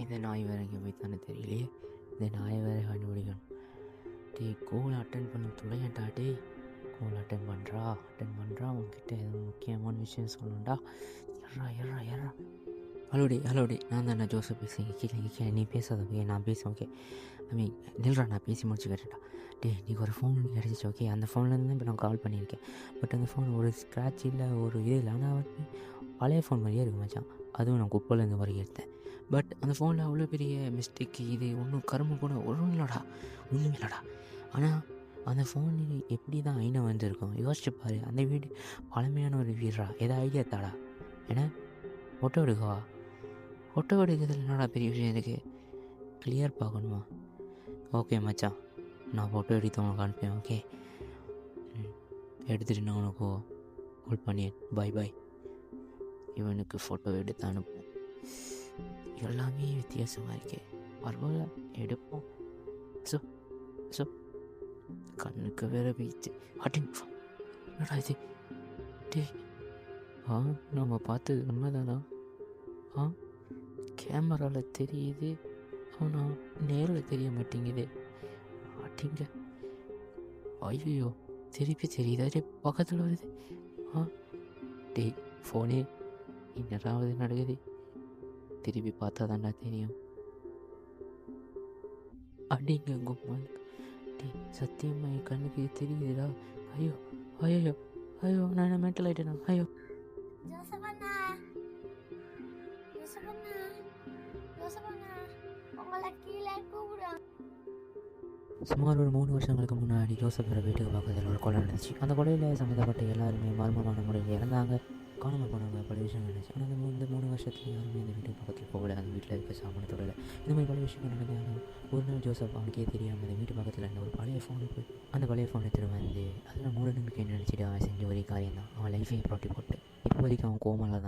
இந்த நாய் வேறு எங்கே போய்த்தானே தெரியலையே. இந்த நாயை வேறு கண்டுபிடிக்கணும். கோல் அட்டன் பண்ணி துளையண்டா. கோல் அட்டன் பண்ணுறா. அவங்ககிட்ட எதுவும் முக்கியமான விஷயம் சொல்லணும்டா. எறா. ஹலோ நான் தான் ஜோசப் பேசுகிறேன். கீழே நீ பேசாத ஓகே, நான் பேசுவேன் ஓகே. நில்றா, நான் பேசி முடிச்சு கேட்டேன்டா. நீ ஒரு ஃபோன் கிடச்சிச்சு ஓகே. அந்த ஃபோன்லேருந்து இப்போ நான் கால் பண்ணியிருக்கேன். பட் அந்த ஃபோன் ஒரு ஸ்க்ராட்ச் இல்லை, ஒரு இது இல்லை. ஆனால் வந்து பழைய ஃபோன் மாதிரியே இருக்கு மச்சான். அதுவும் நான் குப்பைலேருந்து வரைக்கும் எடுத்தேன். பட் அந்த ஃபோனில் அவ்வளோ பெரிய மிஸ்டேக்கு இது ஒன்றும் கரும்பு கூட ஒன்றும் இல்லைடா. ஆனால் அந்த ஃபோன் எப்படி தான் ஐநா வந்துருக்கும் யோசிச்சு பாரு. அந்த வீடு பழமையான ஒரு வீடுறா. ஏதோ ஐடியா தாடா. ஏன்னா ஃபோட்டோ எடுக்கிறதுல என்னடா பெரிய விஷயம் இருக்குது. கிளியர் பார்க்கணுமா? ஓகே மச்சான், நான் ஃபோட்டோ எடுத்து உனக்கு அனுப்பேன் ஓகே. எடுத்துகிட்டு நான் உனக்கு கால் பண்ணியேன். பாய். இவனுக்கு ஃபோட்டோ எடுத்து அனுப்பும். எல்லாமே வித்தியாசமாக இருக்கே. பரவாயில்ல, எடுப்போம். ஸோ கண்ணுக்கு வேற போயிடுச்சு. என்னடா இது? நம்ம பார்த்தது உண்மைதானா? கேமராவில் தெரியுது, ஆனால் நேரில் தெரிய மாட்டேங்குது. ஐயோ, திருப்பி தெரியுதா? பக்கத்தில் வருது. ஃபோனே என்னடாவது நடக்குது. திருப்பி பார்த்தா தாண்டா தெரியும். அப்படிங்க கும்மான். சத்தியமா என் கண்ணுக்கு தெரியுதுடா. ஐயோ நான் மென்டல் ஆகிட்டேனா? ஐயோ சுமார் ஒரு 3 வருஷங்களுக்கு முன்னாடி ஜோசப் வீட்டுக்கு பக்கத்தில் ஒரு கொலை நடந்துச்சு. அந்த கொலையில் சம்மந்தப்பட்ட எல்லாருமே மர்மமான முறையில் இறந்தாங்க, காணாமல் போனாங்க, பல விஷயம் நடந்துச்சு. ஆனால் இந்த 3 வருஷத்துல யாருமே அந்த வீட்டுக்கு பக்கத்தில் போகல, அந்த வீட்டில் இருக்க சாமான தொடரலை. இந்த மாதிரி பல விஷயங்கள் நடந்தாலும் ஒரு நாள் ஜோசப் அவனுக்கே தெரியாமல் அந்த வீட்டு பக்கத்தில் இருந்த ஒரு பழைய ஃபோனுக்கு அந்த பழைய ஃபோனை திரும்ப வந்து அதில் மூட நம்பிக்கை நினச்சிட்டு அவன் செஞ்ச ஒரே காரியம் தான் அவன் லைஃபையை புரட்டி போட்டு இப்போ வரைக்கும் அவன் கோமாவில் தான்.